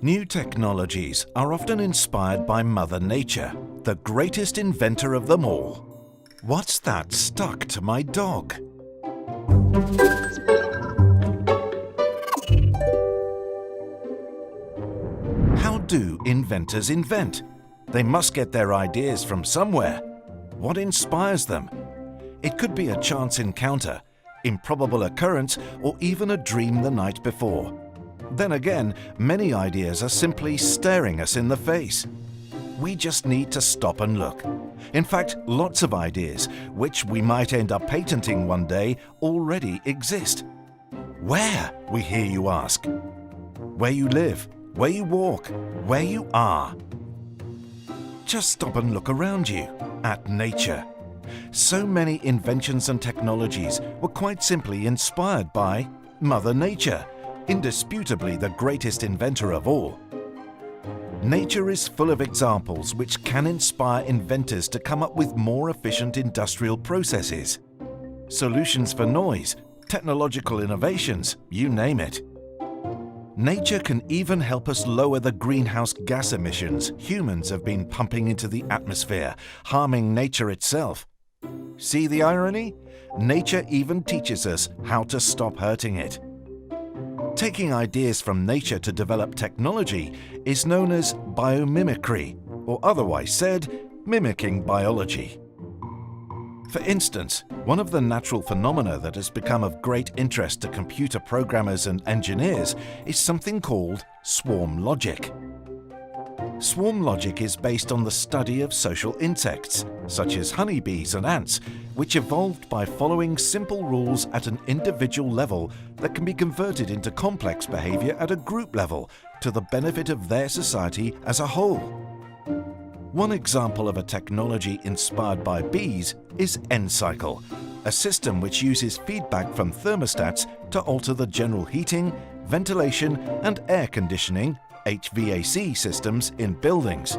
New technologies are often inspired by Mother Nature, the greatest inventor of them all. What's that stuck to my dog? How do inventors invent? They must get their ideas from somewhere. What inspires them? It could be a chance encounter, improbable occurrence, or even a dream the night before. Then again, many ideas are simply staring us in the face. We just need to stop and look. In fact, lots of ideas, which we might end up patenting one day, already exist. Where, we hear you ask? Where you live, where you walk, where you are. Just stop and look around you, at nature. So many inventions and technologies were quite simply inspired by Mother Nature, indisputably the greatest inventor of all. Nature is full of examples which can inspire inventors to come up with more efficient industrial processes. Solutions for noise, technological innovations, you name it. Nature can even help us lower the greenhouse gas emissions humans have been pumping into the atmosphere, harming nature itself. See the irony? Nature even teaches us how to stop hurting it. Taking ideas from nature to develop technology is known as biomimicry, or otherwise said, mimicking biology. For instance, one of the natural phenomena that has become of great interest to computer programmers and engineers is something called swarm logic. Swarm logic is based on the study of social insects, such as honeybees and ants, which evolved by following simple rules at an individual level that can be converted into complex behavior at a group level to the benefit of their society as a whole. One example of a technology inspired by bees is N-Cycle, a system which uses feedback from thermostats to alter the general heating, ventilation and air conditioning HVAC systems in buildings.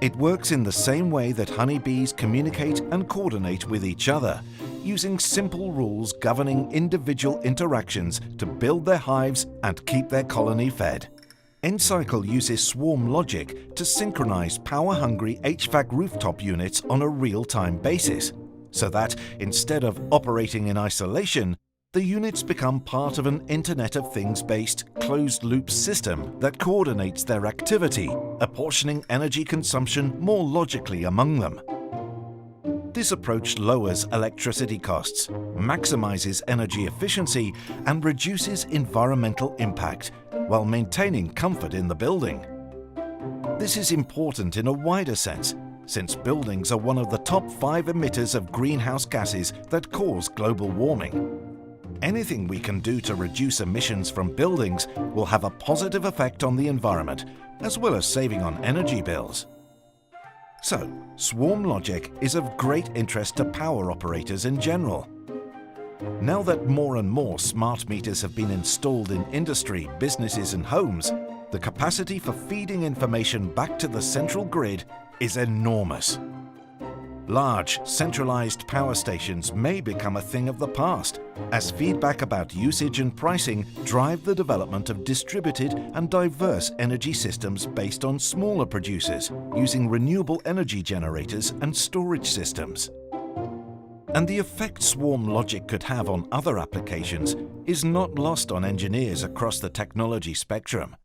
It works in the same way that honeybees communicate and coordinate with each other, using simple rules governing individual interactions to build their hives and keep their colony fed. N-Cycle uses swarm logic to synchronize power-hungry HVAC rooftop units on a real-time basis, so that instead of operating in isolation, the units become part of an Internet of Things-based closed-loop system that coordinates their activity, apportioning energy consumption more logically among them. This approach lowers electricity costs, maximizes energy efficiency, and reduces environmental impact, while maintaining comfort in the building. This is important in a wider sense, since buildings are one of the top 5 emitters of greenhouse gases that cause global warming. Anything we can do to reduce emissions from buildings will have a positive effect on the environment, as well as saving on energy bills. So, swarm logic is of great interest to power operators in general. Now that more and more smart meters have been installed in industry, businesses and homes, the capacity for feeding information back to the central grid is enormous. Large, centralized power stations may become a thing of the past, as feedback about usage and pricing drive the development of distributed and diverse energy systems based on smaller producers, using renewable energy generators and storage systems. And the effect swarm logic could have on other applications is not lost on engineers across the technology spectrum.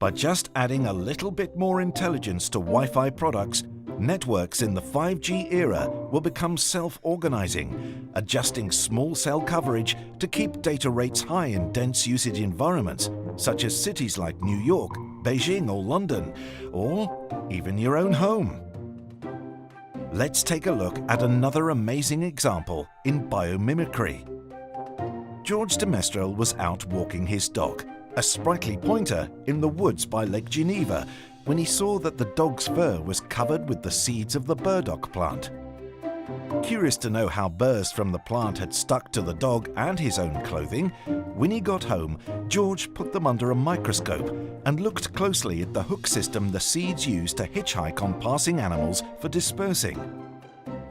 By just adding a little bit more intelligence to Wi-Fi products, networks in the 5G era will become self-organizing, adjusting small cell coverage to keep data rates high in dense usage environments, such as cities like New York, Beijing or London, or even your own home. Let's take a look at another amazing example in biomimicry. George de Mestral was out walking his dog, a sprightly pointer, in the woods by Lake Geneva, when he saw that the dog's fur was covered with the seeds of the burdock plant. Curious to know how burrs from the plant had stuck to the dog and his own clothing, when he got home, George put them under a microscope and looked closely at the hook system the seeds used to hitchhike on passing animals for dispersing.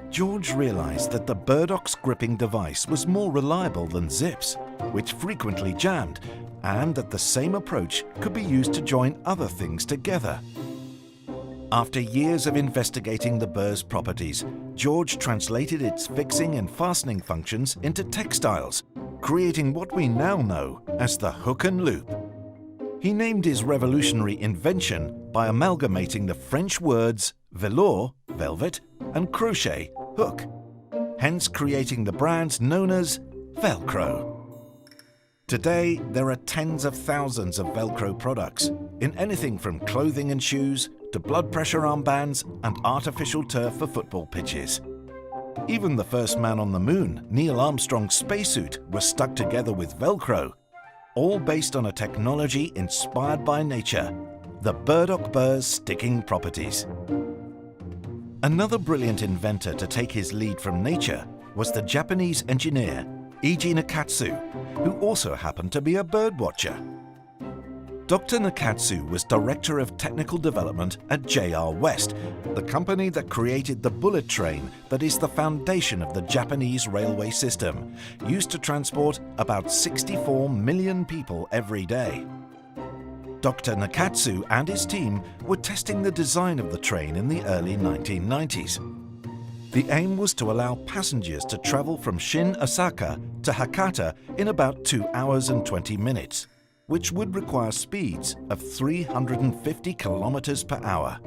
George realized that the burdock's gripping device was more reliable than zips, which frequently jammed, and that the same approach could be used to join other things together. After years of investigating the burr's properties, George translated its fixing and fastening functions into textiles, creating what we now know as the hook and loop. He named his revolutionary invention by amalgamating the French words velours, velvet, and crochet, hook, hence creating the brands known as Velcro. Today, there are tens of thousands of Velcro products, in anything from clothing and shoes to blood pressure armbands and artificial turf for football pitches. Even the first man on the moon, Neil Armstrong's spacesuit, was stuck together with Velcro, all based on a technology inspired by nature, the burdock burr's sticking properties. Another brilliant inventor to take his lead from nature was the Japanese engineer Eiji Nakatsu, who also happened to be a birdwatcher. Dr. Nakatsu was Director of Technical Development at JR West, the company that created the bullet train that is the foundation of the Japanese railway system, used to transport about 64 million people every day. Dr. Nakatsu and his team were testing the design of the train in the early 1990s. The aim was to allow passengers to travel from Shin Osaka to Hakata in about 2 hours and 20 minutes, which would require speeds of 350 kilometers per hour.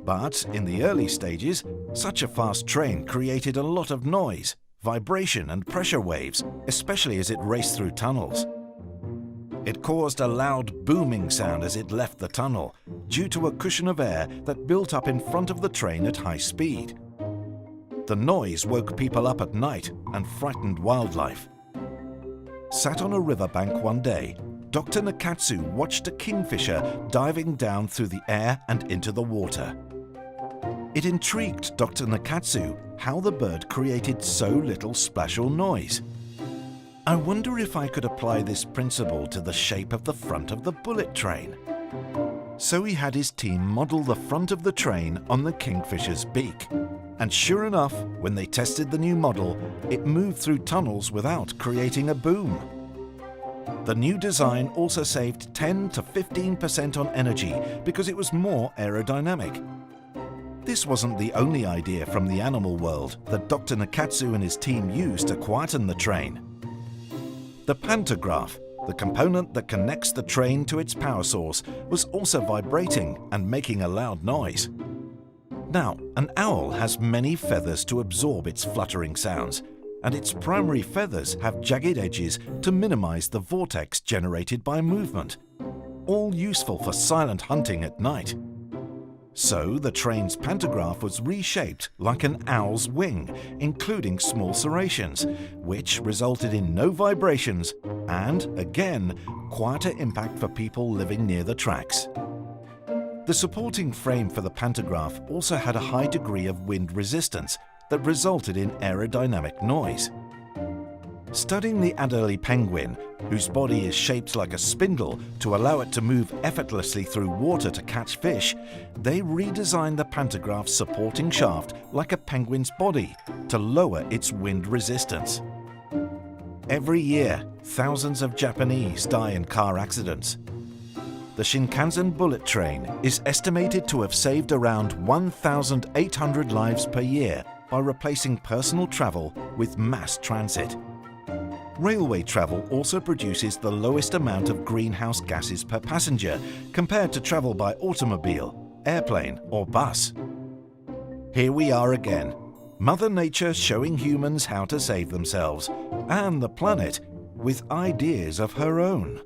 But in the early stages, such a fast train created a lot of noise, vibration and pressure waves, especially as it raced through tunnels. It caused a loud booming sound as it left the tunnel, due to a cushion of air that built up in front of the train at high speed. The noise woke people up at night and frightened wildlife. Sat on a riverbank one day, Dr. Nakatsu watched a kingfisher diving down through the air and into the water. It intrigued Dr. Nakatsu how the bird created so little splash or noise. I wonder if I could apply this principle to the shape of the front of the bullet train. So he had his team model the front of the train on the kingfisher's beak. And sure enough, when they tested the new model, it moved through tunnels without creating a boom. The new design also saved 10 to 15% on energy because it was more aerodynamic. This wasn't the only idea from the animal world that Dr. Nakatsu and his team used to quieten the train. The pantograph, the component that connects the train to its power source, was also vibrating and making a loud noise. Now, an owl has many feathers to absorb its fluttering sounds, and its primary feathers have jagged edges to minimize the vortex generated by movement, all useful for silent hunting at night. So the train's pantograph was reshaped like an owl's wing, including small serrations, which resulted in no vibrations and, again, quieter impact for people living near the tracks. The supporting frame for the pantograph also had a high degree of wind resistance that resulted in aerodynamic noise. Studying the Adelie penguin, whose body is shaped like a spindle to allow it to move effortlessly through water to catch fish, they redesigned the pantograph's supporting shaft like a penguin's body to lower its wind resistance. Every year, thousands of Japanese die in car accidents. The Shinkansen bullet train is estimated to have saved around 1,800 lives per year by replacing personal travel with mass transit. Railway travel also produces the lowest amount of greenhouse gases per passenger compared to travel by automobile, airplane or bus. Here we are again, Mother Nature showing humans how to save themselves and the planet with ideas of her own.